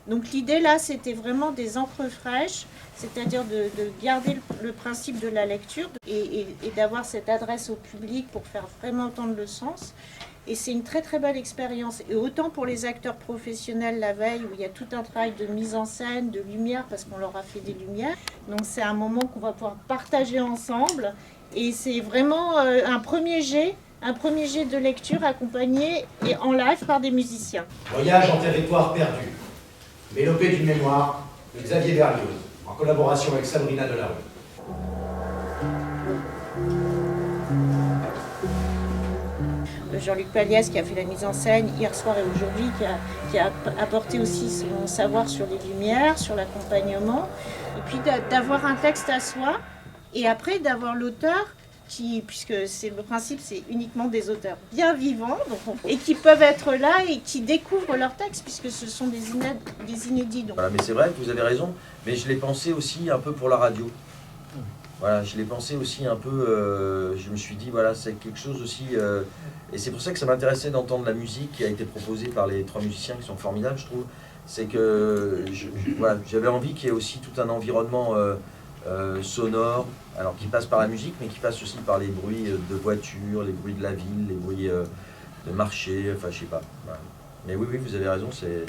Donc l'idée là, c'était vraiment des encres fraîches, c'est-à-dire de garder le principe de la lecture et d'avoir cette adresse au public pour faire vraiment entendre le sens. Et c'est une très très belle expérience. Et autant pour les acteurs professionnels la veille, où il y a tout un travail de mise en scène, de lumière, parce qu'on leur a fait des lumières. Donc c'est un moment qu'on va pouvoir partager ensemble. Et c'est vraiment un premier jet de lecture accompagné et en live par des musiciens. Voyage en territoire perdu. Mélopée d'une mémoire de Xavier Berlioz, en collaboration avec Sabrina Delarue. Jean-Luc Paliès qui a fait la mise en scène hier soir et aujourd'hui, qui a apporté aussi son savoir sur les lumières, sur l'accompagnement. Et puis d'avoir un texte à soi et après d'avoir l'auteur puisque c'est le principe, c'est uniquement des auteurs bien vivants et qui peuvent être là et qui découvrent leur texte puisque ce sont des inédits. Donc. Voilà, mais c'est vrai, vous avez raison, mais je l'ai pensé aussi un peu pour la radio. Voilà, je l'ai pensé aussi un peu, je me suis dit, voilà, c'est quelque chose aussi, et c'est pour ça que ça m'intéressait d'entendre la musique qui a été proposée par les 3 musiciens qui sont formidables, je trouve. C'est que voilà, j'avais envie qu'il y ait aussi tout un environnement sonore, alors qui passe par la musique, mais qui passe aussi par les bruits de voitures, les bruits de la ville, les bruits de marché, enfin je sais pas. Voilà. Mais oui, vous avez raison, c'est...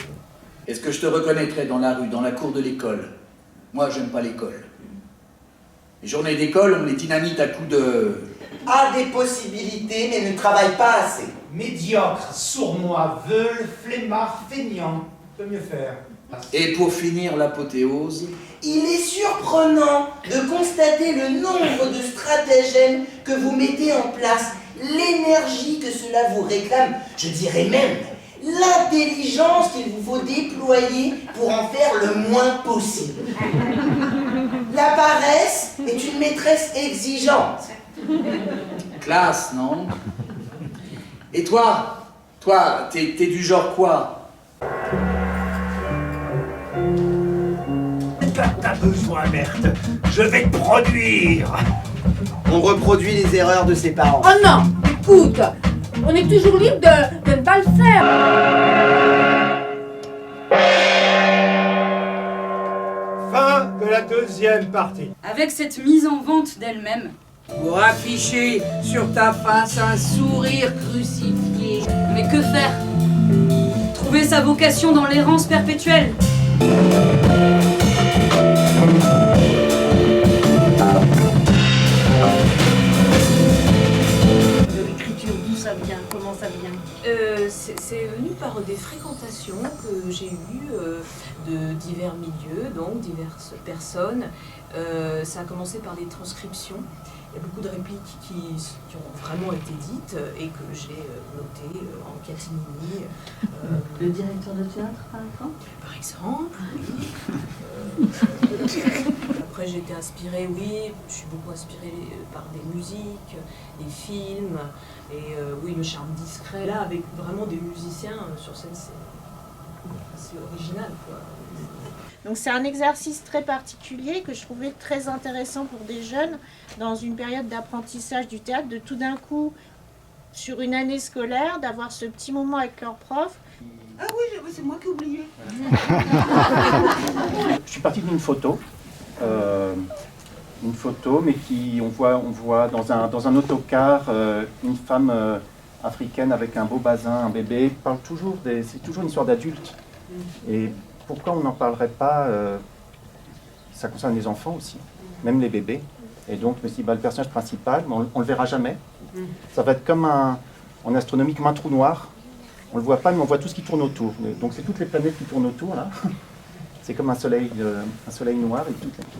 Est-ce que je te reconnaîtrais dans la rue, dans la cour de l'école? Moi, j'aime pas l'école. Les journées d'école, on les dynamite à coups de... A des possibilités, mais ne travaille pas assez. Médiocre, sournois, veule, flemmard, feignant. Peut mieux faire. Et pour finir l'apothéose... Il est surprenant de constater le nombre de stratagèmes que vous mettez en place, l'énergie que cela vous réclame, je dirais même l'intelligence qu'il vous faut déployer pour en faire le moins possible. La paresse est une maîtresse exigeante. Classe, non? Et toi, t'es du genre quoi? T'as besoin, Berthe. Je vais te produire. On reproduit les erreurs de ses parents. Oh non, écoute, on est toujours libre de ne pas le faire. Fin de la 2e partie. Avec cette mise en vente d'elle-même, Pour afficher sur ta face un sourire crucifié. mais que faire? Trouver sa vocation dans l'errance perpétuelle. L'écriture, d'où ça vient? Comment ça vient? C'est venu par des fréquentations que j'ai eues de divers milieux, donc diverses personnes. Ça a commencé par des transcriptions. Il y a beaucoup de répliques qui ont vraiment été dites et que j'ai notées en catimini. Le directeur de théâtre, par exemple? Par exemple, oui. Après, j'ai été inspirée, oui, je suis beaucoup inspirée par des musiques, des films, et oui, le charme discret. Là, avec vraiment des musiciens sur scène, c'est original, quoi. Donc c'est un exercice très particulier que je trouvais très intéressant pour des jeunes dans une période d'apprentissage du théâtre, de tout d'un coup, sur une année scolaire, d'avoir ce petit moment avec leur prof. Ah oui, c'est moi qui ai oublié. Je suis parti d'une photo, mais on voit dans un autocar une femme africaine avec un beau bazin, un bébé. C'est toujours une histoire d'adulte. Et pourquoi on n'en parlerait pas? Ça concerne les enfants aussi, même les bébés. Et donc, je me suis dit, le personnage principal, on ne le verra jamais. Ça va être comme en astronomie, comme un trou noir. On ne le voit pas, mais on voit tout ce qui tourne autour. Donc, c'est toutes les planètes qui tournent autour, là. C'est comme un soleil noir.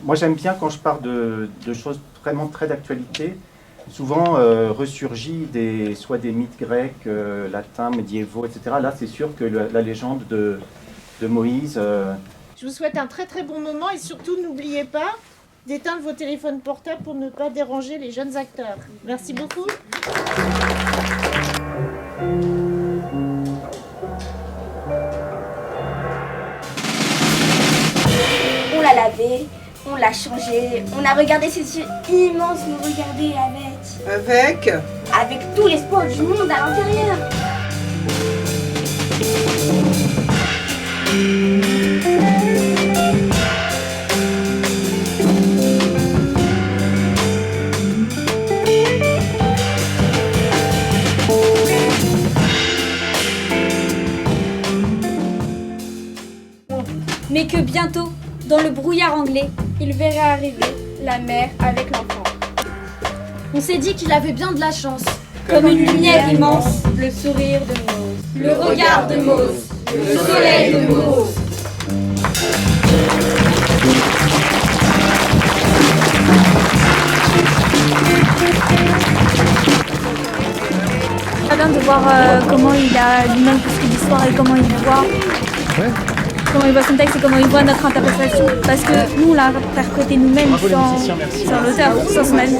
Moi, j'aime bien quand je parle de choses vraiment très d'actualité. Souvent ressurgit soit des mythes grecs, latins, médiévaux, etc. Là, c'est sûr que la légende de Moïse. Je vous souhaite un très très bon moment et surtout n'oubliez pas d'éteindre vos téléphones portables pour ne pas déranger les jeunes acteurs. Merci beaucoup. On l'a lavé, on l'a changé, on a regardé ses yeux immenses nous regarder avec tout l'espoir du monde à l'intérieur. mais que bientôt, dans le brouillard anglais, il verrait arriver la mère avec l'enfant. On s'est dit qu'il avait bien de la chance. Comme une lumière immense, le sourire de Mose, le regard de Mose, le soleil de Mose. Très bien de voir comment il a lui-même construit l'histoire et comment il voit. Comment il voit son texte et comment il voit notre interprétation. Parce que nous, on l'a interprété nous-mêmes sans l'auteur, sans son avis.